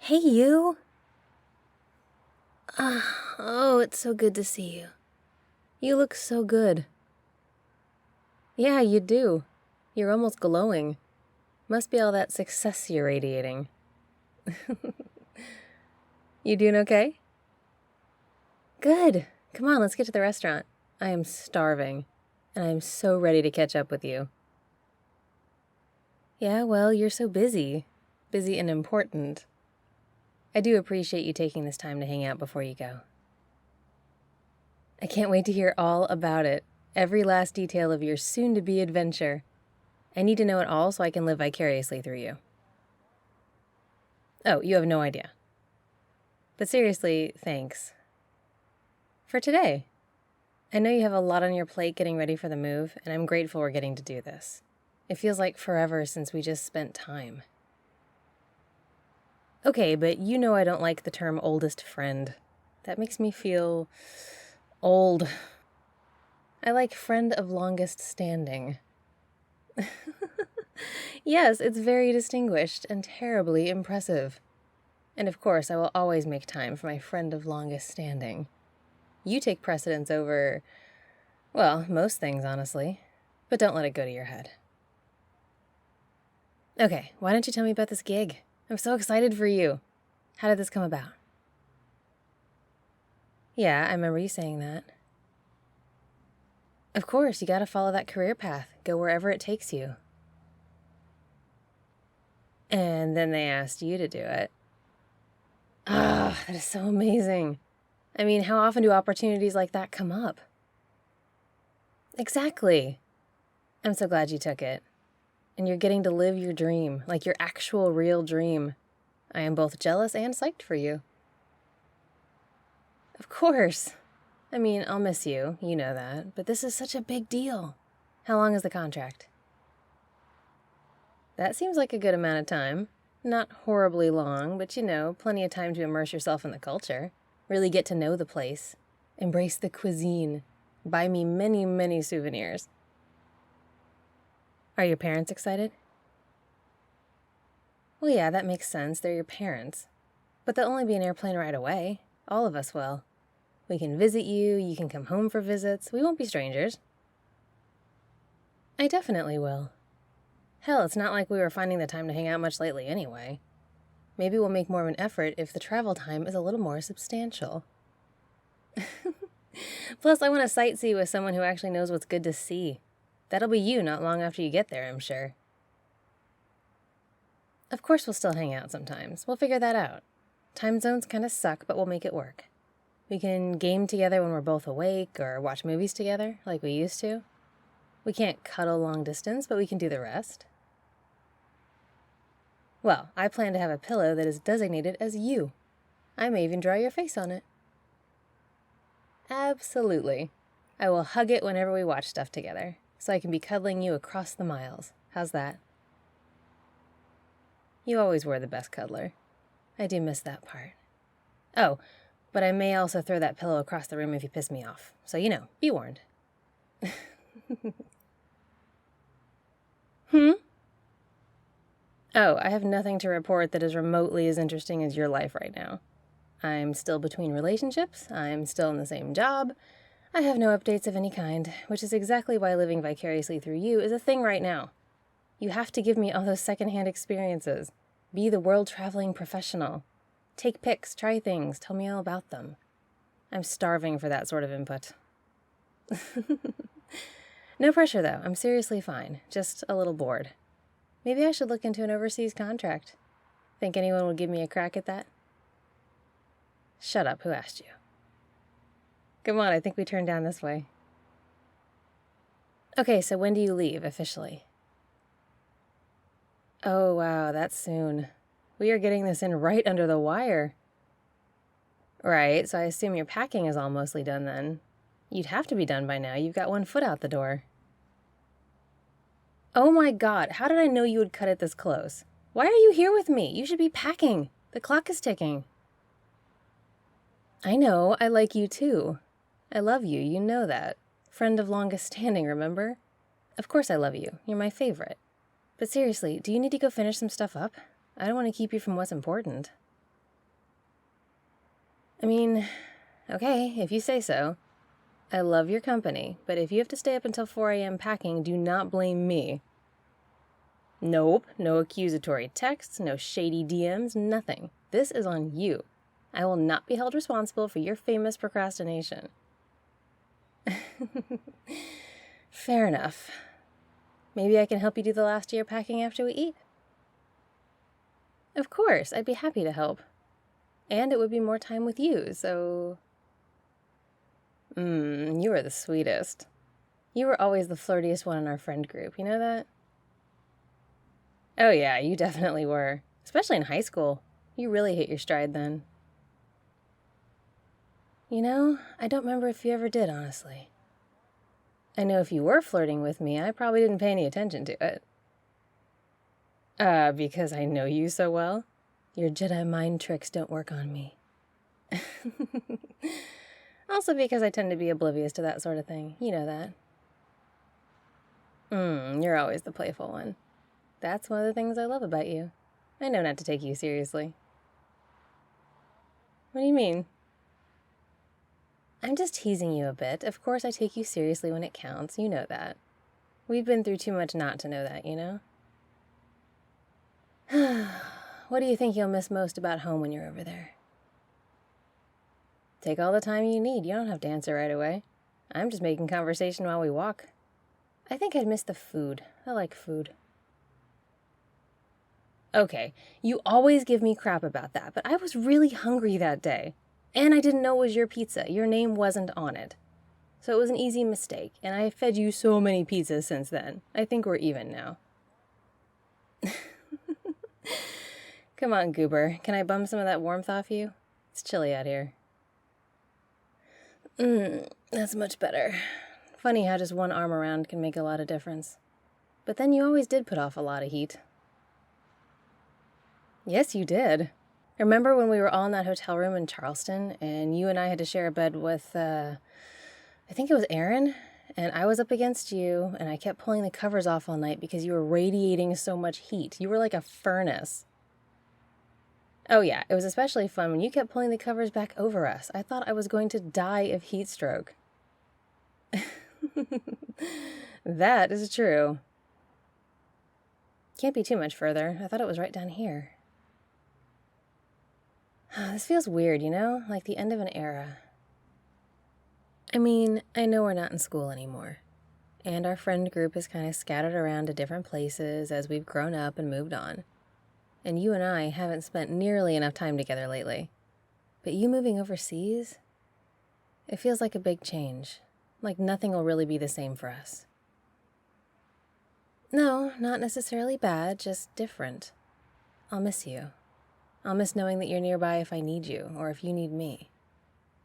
Hey, you! Oh, it's so good to see you. You look so good. Yeah, you do. You're almost glowing. Must be all that success you're radiating. You doing okay? Good. Come on, let's get to the restaurant. I am starving, and I am so ready to catch up with you. Yeah, well, you're so busy. Busy and important. I do appreciate you taking this time to hang out before you go. I can't wait to hear all about it. Every last detail of your soon-to-be adventure. I need to know it all so I can live vicariously through you. Oh, you have no idea. But seriously, thanks. For today. I know you have a lot on your plate getting ready for the move, and I'm grateful we're getting to do this. It feels like forever since we just spent time. Okay, but you know I don't like the term oldest friend. That makes me feel old. I like friend of longest standing. Yes, it's very distinguished and terribly impressive. And of course, I will always make time for my friend of longest standing. You take precedence over, well, most things, honestly. But don't let it go to your head. Okay, why don't you tell me about this gig? I'm so excited for you. How did this come about? Yeah, I remember you saying that. Of course, you gotta follow that career path. Go wherever it takes you. And then they asked you to do it. Ah, that is so amazing. I mean, how often do opportunities like that come up? Exactly. I'm so glad you took it. And you're getting to live your dream, like your actual real dream. I am both jealous and psyched for you. Of course. I mean, I'll miss you, you know that, but this is such a big deal. How long is the contract? That seems like a good amount of time. Not horribly long, but you know, plenty of time to immerse yourself in the culture. Really get to know the place. Embrace the cuisine. Buy me many, many souvenirs. Are your parents excited? Well, yeah, that makes sense. They're your parents. But they'll only be an airplane ride away. All of us will. We can visit you, you can come home for visits. We won't be strangers. I definitely will. Hell, it's not like we were finding the time to hang out much lately anyway. Maybe we'll make more of an effort if the travel time is a little more substantial. Plus, I want to sightsee with someone who actually knows what's good to see. That'll be you not long after you get there, I'm sure. Of course we'll still hang out sometimes. We'll figure that out. Time zones kind of suck, but we'll make it work. We can game together when we're both awake or watch movies together, like we used to. We can't cuddle long distance, but we can do the rest. Well, I plan to have a pillow that is designated as you. I may even draw your face on it. Absolutely. I will hug it whenever we watch stuff together, so I can be cuddling you across the miles. How's that? You always were the best cuddler. I do miss that part. Oh, but I may also throw that pillow across the room if you piss me off. So, you know, be warned. Oh, I have nothing to report that is remotely as interesting as your life right now. I'm still between relationships. I'm still in the same job. I have no updates of any kind, which is exactly why living vicariously through you is a thing right now. You have to give me all those secondhand experiences. Be the world-traveling professional. Take pics, try things, tell me all about them. I'm starving for that sort of input. No pressure, though. I'm seriously fine. Just a little bored. Maybe I should look into an overseas contract. Think anyone would give me a crack at that? Shut up. Who asked you? Come on, I think we turn down this way. Okay, so when do you leave, officially? Oh, wow, that's soon. We are getting this in right under the wire. Right, so I assume your packing is all mostly done then. You'd have to be done by now. You've got one foot out the door. Oh my God, how did I know you would cut it this close? Why are you here with me? You should be packing. The clock is ticking. I know, I like you too. I love you, you know that. Friend of longest standing, remember? Of course I love you. You're my favorite. But seriously, do you need to go finish some stuff up? I don't want to keep you from what's important. I mean, okay, if you say so. I love your company, but if you have to stay up until 4 a.m. packing, do not blame me. Nope, no accusatory texts, no shady DMs, nothing. This is on you. I will not be held responsible for your famous procrastination. Fair enough. Maybe I can help you do the last of your packing after we eat? Of course, I'd be happy to help. And it would be more time with you, so... you are the sweetest. You were always the flirtiest one in our friend group, you know that? Oh yeah, you definitely were. Especially in high school. You really hit your stride then. You know, I don't remember if you ever did, honestly. I know if you were flirting with me, I probably didn't pay any attention to it. Because I know you so well? Your Jedi mind tricks don't work on me. Also because I tend to be oblivious to that sort of thing. You know that. You're always the playful one. That's one of the things I love about you. I know not to take you seriously. What do you mean? I'm just teasing you a bit. Of course I take you seriously when it counts. You know that. We've been through too much not to know that, you know? What do you think you'll miss most about home when you're over there? Take all the time you need. You don't have to answer right away. I'm just making conversation while we walk. I think I'd miss the food. I like food. Okay, you always give me crap about that, but I was really hungry that day. And I didn't know it was your pizza. Your name wasn't on it. So it was an easy mistake, and I fed you so many pizzas since then. I think we're even now. Come on, Goober. Can I bum some of that warmth off you? It's chilly out here. That's much better. Funny how just one arm around can make a lot of difference. But then you always did put off a lot of heat. Yes, you did. Remember when we were all in that hotel room in Charleston, and you and I had to share a bed with, I think it was Aaron? And I was up against you, and I kept pulling the covers off all night because you were radiating so much heat. You were like a furnace. Oh yeah, it was especially fun when you kept pulling the covers back over us. I thought I was going to die of heat stroke. That is true. Can't be too much further. I thought it was right down here. This feels weird, you know? Like the end of an era. I mean, I know we're not in school anymore. And our friend group is kind of scattered around to different places as we've grown up and moved on. And you and I haven't spent nearly enough time together lately. But you moving overseas? It feels like a big change. Like nothing will really be the same for us. No, not necessarily bad, just different. I'll miss you. I'll miss knowing that you're nearby if I need you, or if you need me.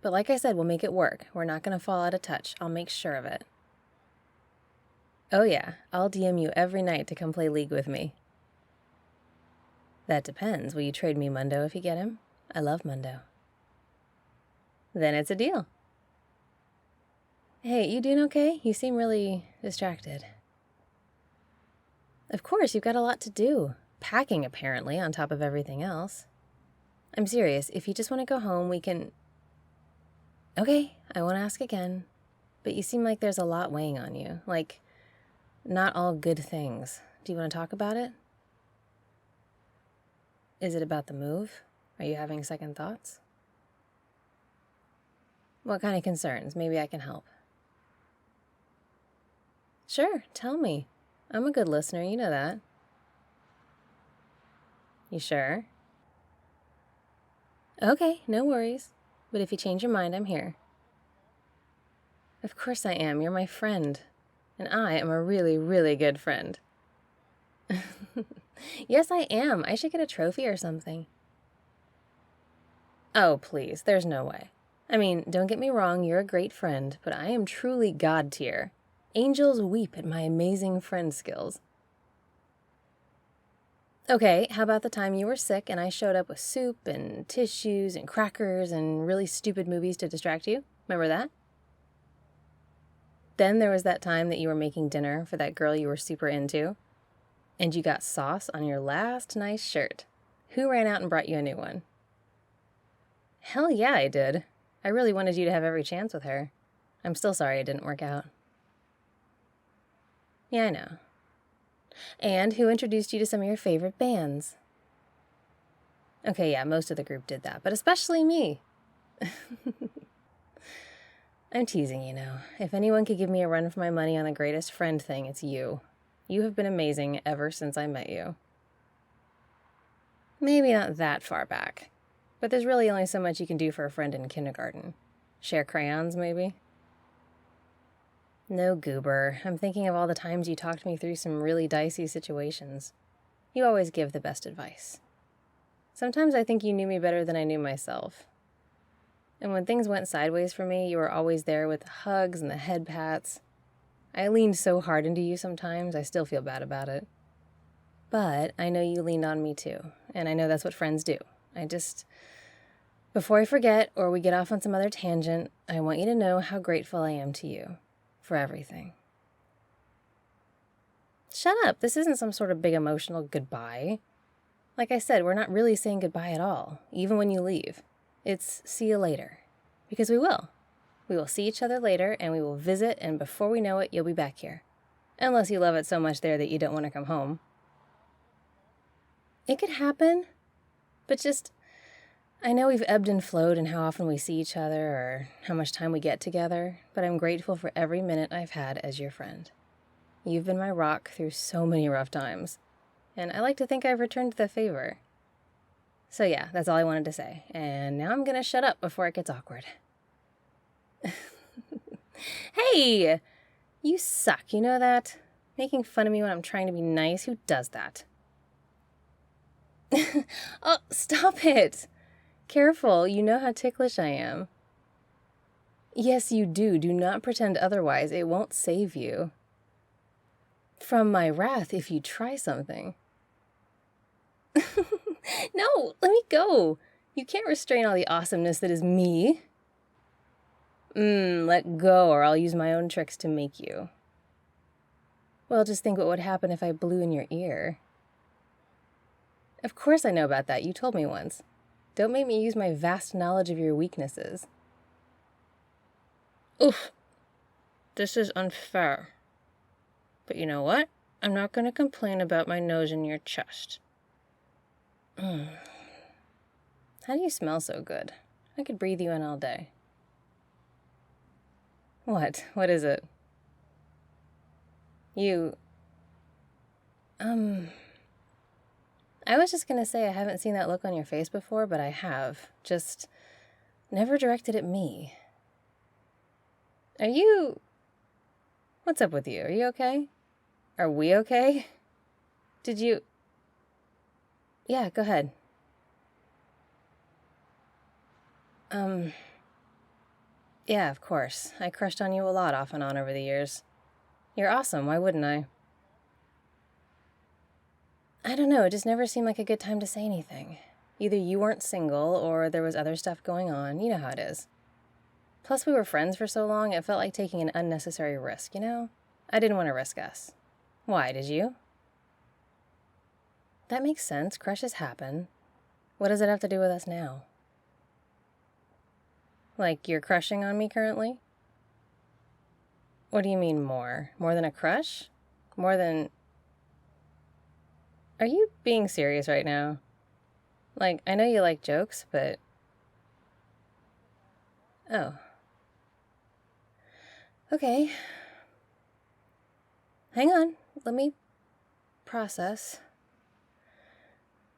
But like I said, we'll make it work. We're not going to fall out of touch. I'll make sure of it. Oh yeah, I'll DM you every night to come play League with me. That depends. Will you trade me Mundo if you get him? I love Mundo. Then it's a deal. Hey, you doing okay? You seem really distracted. Of course, you've got a lot to do. Packing, apparently, on top of everything else. I'm serious. If you just want to go home, we can... Okay, I won't ask again. But you seem like there's a lot weighing on you. Like, not all good things. Do you want to talk about it? Is it about the move? Are you having second thoughts? What kind of concerns? Maybe I can help. Sure, tell me. I'm a good listener, you know that. You sure? Okay, no worries. But if you change your mind, I'm here. Of course I am. You're my friend. And I am a really, really good friend. Yes, I am. I should get a trophy or something. Oh, please. There's no way. I mean, don't get me wrong. You're a great friend, but I am truly God tier. Angels weep at my amazing friend skills. Okay, how about the time you were sick and I showed up with soup and tissues and crackers and really stupid movies to distract you? Remember that? Then there was that time that you were making dinner for that girl you were super into, and you got sauce on your last nice shirt. Who ran out and brought you a new one? Hell yeah, I did. I really wanted you to have every chance with her. I'm still sorry it didn't work out. Yeah, I know. And who introduced you to some of your favorite bands? Okay, yeah, most of the group did that, but especially me. I'm teasing, you know. If anyone could give me a run for my money on the greatest friend thing, it's you. You have been amazing ever since I met you. Maybe not that far back, but there's really only so much you can do for a friend in kindergarten. Share crayons, maybe? No, goober. I'm thinking of all the times you talked me through some really dicey situations. You always give the best advice. Sometimes I think you knew me better than I knew myself. And when things went sideways for me, you were always there with the hugs and the head pats. I leaned so hard into you sometimes, I still feel bad about it. But I know you leaned on me too, and I know that's what friends do. Before I forget or we get off on some other tangent, I want you to know how grateful I am to you for everything. Shut up, this isn't some sort of big emotional goodbye. Like I said, we're not really saying goodbye at all, even when you leave. It's see you later. Because we will. We will see each other later, and we will visit, and before we know it, you'll be back here. Unless you love it so much there that you don't want to come home. It could happen, but I know we've ebbed and flowed in how often we see each other or how much time we get together, but I'm grateful for every minute I've had as your friend. You've been my rock through so many rough times, and I like to think I've returned the favor. So yeah, that's all I wanted to say, and now I'm gonna shut up before it gets awkward. Hey! You suck, you know that? Making fun of me when I'm trying to be nice, who does that? Oh, stop it! Careful, you know how ticklish I am. Yes, you do. Do not pretend otherwise. It won't save you from my wrath if you try something. No, let me go. You can't restrain all the awesomeness that is me. Let go or I'll use my own tricks to make you. Well, just think what would happen if I blew in your ear. Of course I know about that. You told me once. Don't make me use my vast knowledge of your weaknesses. Oof. This is unfair. But you know what? I'm not going to complain about my nose in your chest. How do you smell so good? I could breathe you in all day. What? What is it? I was just gonna say I haven't seen that look on your face before, but I have. Just never directed at me. What's up with you? Are you okay? Are we okay? Yeah, go ahead. Yeah, of course. I crushed on you a lot off and on over the years. You're awesome, why wouldn't I? I don't know, it just never seemed like a good time to say anything. Either you weren't single, or there was other stuff going on, you know how it is. Plus, we were friends for so long, it felt like taking an unnecessary risk, you know? I didn't want to risk us. Why, did you? That makes sense, crushes happen. What does it have to do with us now? Like, you're crushing on me currently? What do you mean more? More than a crush? More than... Are you being serious right now? Like, I know you like jokes, but... Oh. Okay. Hang on, let me process.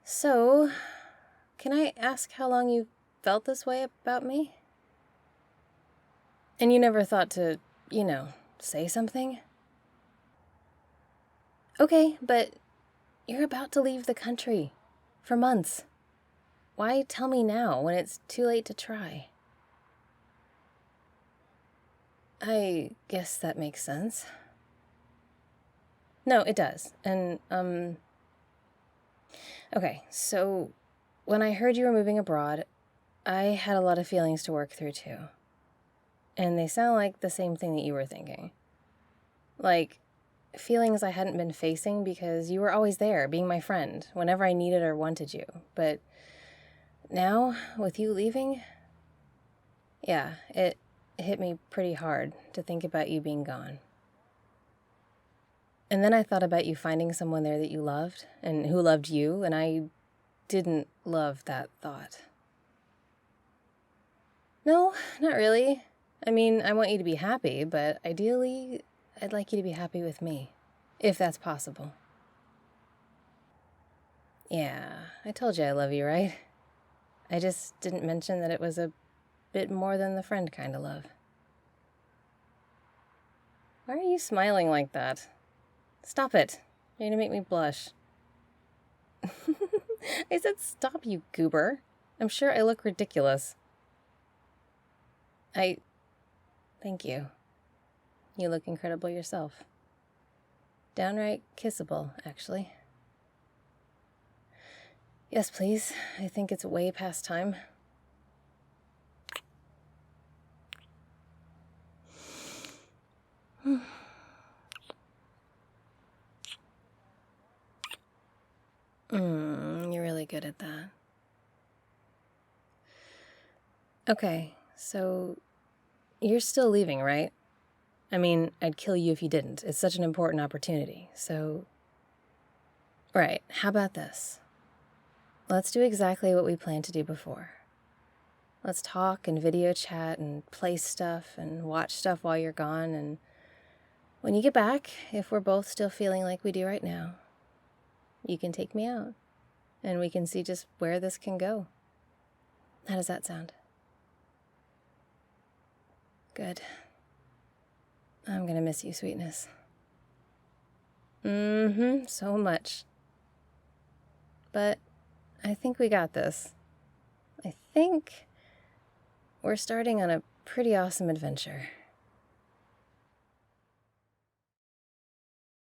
So, can I ask how long you felt this way about me? And you never thought to, say something? Okay, but you're about to leave the country. For months. Why tell me now when it's too late to try? I guess that makes sense. No, it does. And, okay, so when I heard you were moving abroad, I had a lot of feelings to work through too. And they sound like the same thing that you were thinking. Like, feelings I hadn't been facing because you were always there, being my friend, whenever I needed or wanted you. But Now, with you leaving, yeah, it hit me pretty hard to think about you being gone. And then I thought about you finding someone there that you loved, and who loved you, and I didn't love that thought. No, not really. I mean, I want you to be happy, but ideally, I'd like you to be happy with me, if that's possible. Yeah, I told you I love you, right? I just didn't mention that it was a bit more than the friend kind of love. Why are you smiling like that? Stop it. You're gonna make me blush. I said stop, you goober. I'm sure I look ridiculous. Thank you. You look incredible yourself. Downright kissable, actually. Yes, please. I think it's way past time. You're really good at that. Okay, so you're still leaving, right? I mean, I'd kill you if you didn't. It's such an important opportunity, so... Right, how about this? Let's do exactly what we planned to do before. Let's talk and video chat and play stuff and watch stuff while you're gone, and when you get back, if we're both still feeling like we do right now, you can take me out, and we can see just where this can go. How does that sound? Good. I'm gonna miss you, sweetness. So much. But I think we got this. I think we're starting on a pretty awesome adventure.